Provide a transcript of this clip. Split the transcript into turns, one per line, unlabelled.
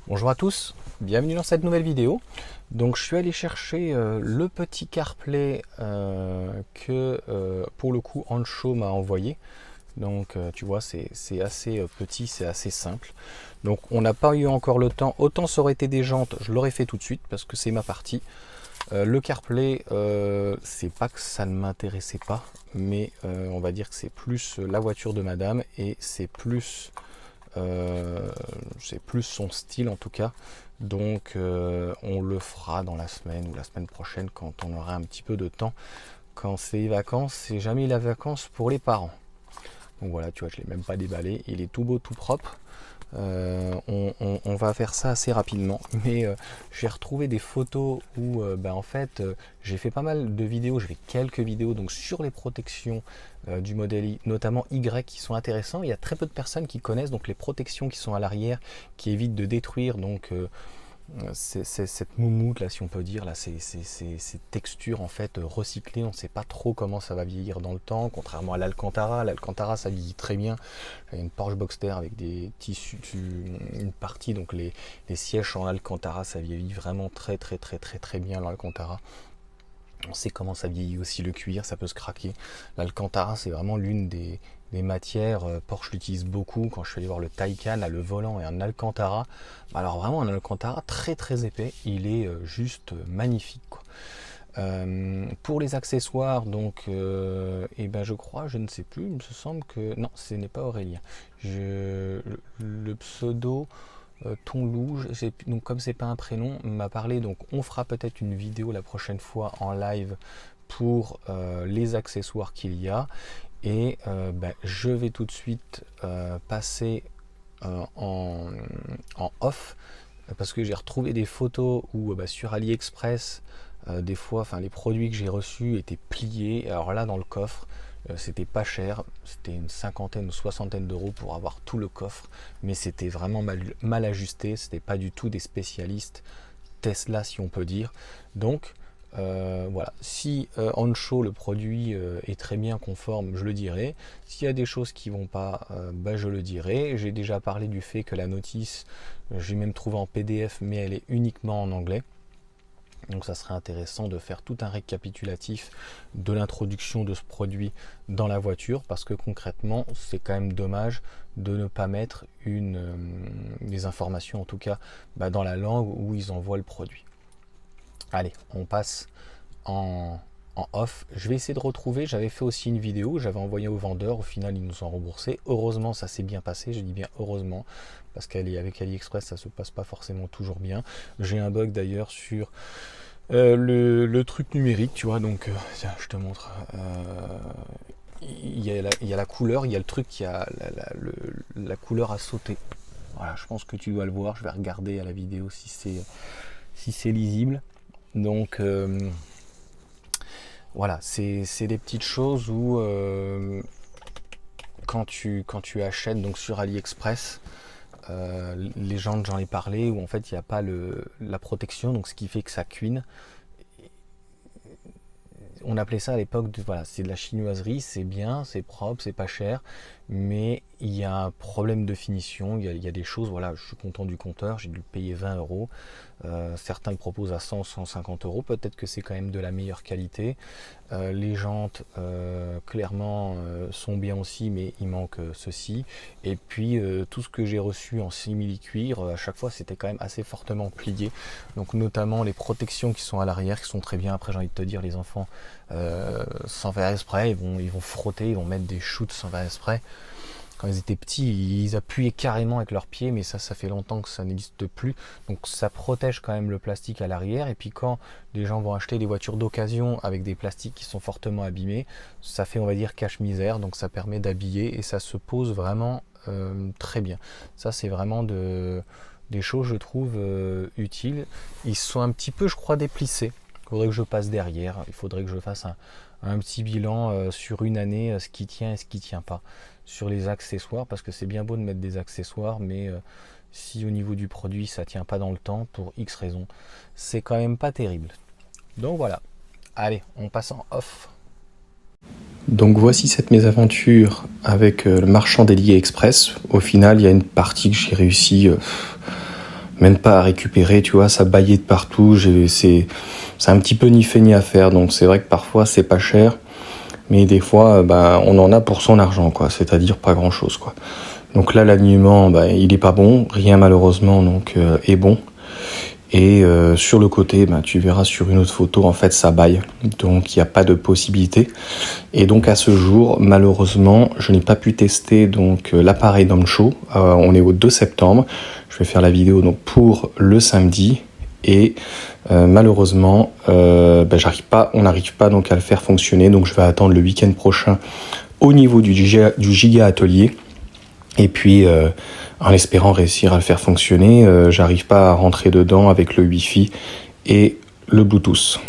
Bonjour à tous, bienvenue dans cette nouvelle vidéo. Donc je suis allé chercher le petit CarPlay que pour le coup Ancho m'a envoyé. Donc tu vois c'est assez petit, c'est assez simple. Donc on n'a pas eu encore le temps, autant ça aurait été des jantes, je l'aurais fait tout de suite parce que c'est ma partie. Le CarPlay, c'est pas que ça ne m'intéressait pas, mais on va dire que c'est plus la voiture de madame et c'est plus son style en tout cas. Donc on le fera dans la semaine ou la semaine prochaine quand on aura un petit peu de temps. Quand c'est les vacances, c'est jamais les vacances pour les parents. Donc voilà, tu vois, je ne l'ai même pas déballé. Il est tout beau, tout propre. On va faire ça assez rapidement, mais j'ai retrouvé des photos où en fait j'ai fait pas mal de vidéos, j'ai fait quelques vidéos donc sur les protections du modèle I, notamment Y, qui sont intéressants. Il y a très peu de personnes qui connaissent donc les protections qui sont à l'arrière, qui évitent de détruire donc c'est cette moumoute là, si on peut dire, là, ces textures en fait recyclées. On ne sait pas trop comment ça va vieillir dans le temps, contrairement à l'Alcantara. L'Alcantara ça vieillit très bien. Il y a une Porsche Boxster avec des tissus, une partie, donc les sièges en Alcantara, ça vieillit vraiment très bien l'Alcantara. On sait comment ça vieillit aussi le cuir, ça peut se craquer. L'Alcantara, c'est vraiment l'une des matières. Porsche l'utilise beaucoup. Quand je suis allé voir le Taycan, là, le volant est un Alcantara. Alors vraiment un Alcantara très épais. Il est juste magnifique, quoi. Pour les accessoires, donc, je crois, je ne sais plus, il me semble que non, ce n'est pas Aurélien. Le pseudo Tonlouge, donc comme c'est pas un prénom, m'a parlé. Donc on fera peut-être une vidéo la prochaine fois en live pour les accessoires qu'il y a. Et je vais tout de suite passer en off parce que j'ai retrouvé des photos où sur AliExpress des fois, enfin les produits que j'ai reçus étaient pliés. Alors là dans le coffre, c'était pas cher, c'était une cinquantaine ou soixantaine d'euros pour avoir tout le coffre, mais c'était vraiment mal ajusté. C'était pas du tout des spécialistes Tesla, si on peut dire. Donc voilà, si Ancho le produit est très bien conforme, je le dirai. S'il y a des choses qui vont pas, je le dirai. J'ai déjà parlé du fait que la notice, j'ai même trouvé en PDF, mais elle est uniquement en anglais. Donc ça serait intéressant de faire tout un récapitulatif de l'introduction de ce produit dans la voiture, parce que concrètement c'est quand même dommage de ne pas mettre des informations en tout cas dans la langue où ils envoient le produit. Allez, on passe en off. Je vais essayer de retrouver, j'avais fait aussi une vidéo, j'avais envoyé au vendeur, au final ils nous ont remboursé. Heureusement ça s'est bien passé, je dis bien heureusement, parce qu'avec AliExpress ça se passe pas forcément toujours bien. J'ai un bug d'ailleurs sur le truc numérique, tu vois, donc tiens, je te montre. Il y a la couleur, il y a le truc, il y a la couleur à sauter. Voilà, je pense que tu dois le voir, je vais regarder à la vidéo si c'est lisible. Donc voilà, c'est des petites choses où quand tu achètes donc sur AliExpress, les gens, j'en ai parlé, où en fait il n'y a pas la protection, donc ce qui fait que ça cuine. On appelait ça à l'époque, voilà, c'est de la chinoiserie, c'est bien, c'est propre, c'est pas cher, mais il y a un problème de finition, il y a des choses, voilà, je suis content du compteur, j'ai dû le payer 20 euros. Certains le proposent à 100, 150 euros, peut-être que c'est quand même de la meilleure qualité. Les jantes, clairement, sont bien aussi, mais il manque ceci. Et puis, tout ce que j'ai reçu en simili-cuir, à chaque fois, c'était quand même assez fortement plié. Donc, notamment les protections qui sont à l'arrière, qui sont très bien. Après, j'ai envie de te dire, les enfants, sans faire exprès, ils vont frotter, ils vont mettre des shoots sans faire exprès. Quand ils étaient petits, ils appuyaient carrément avec leurs pieds, mais ça fait longtemps que ça n'existe plus. Donc ça protège quand même le plastique à l'arrière. Et puis quand les gens vont acheter des voitures d'occasion avec des plastiques qui sont fortement abîmés, ça fait, on va dire, cache-misère. Donc ça permet d'habiller et ça se pose vraiment très bien. Ça, c'est vraiment des choses, je trouve, utiles. Ils sont un petit peu, je crois, déplissés. Il faudrait que je passe derrière. Il faudrait que je fasse un petit bilan sur une année, ce qui tient et ce qui tient pas sur les accessoires, parce que c'est bien beau de mettre des accessoires, mais si au niveau du produit ça tient pas dans le temps pour X raisons, c'est quand même pas terrible. Donc voilà, allez, on passe en off. Donc voici cette mésaventure avec le marchand d'AliExpress. Au final, il y a une partie que j'ai réussi même pas à récupérer, tu vois, ça baillait de partout. C'est un petit peu ni fait ni à faire, donc c'est vrai que parfois c'est pas cher, mais des fois on en a pour son argent, quoi, c'est-à-dire pas grand-chose, quoi. Donc là l'alignement il est pas bon, rien malheureusement donc est bon. Et sur le côté, tu verras sur une autre photo, en fait ça baille, donc il n'y a pas de possibilité. Et donc à ce jour, malheureusement, je n'ai pas pu tester donc l'appareil Domshow. On est au 2 septembre, je vais faire la vidéo donc pour le samedi. Et malheureusement, on n'arrive pas donc à le faire fonctionner, donc je vais attendre le week-end prochain au niveau du Giga Atelier. Et puis, en espérant réussir à le faire fonctionner, j'arrive pas à rentrer dedans avec le Wi-Fi et le Bluetooth.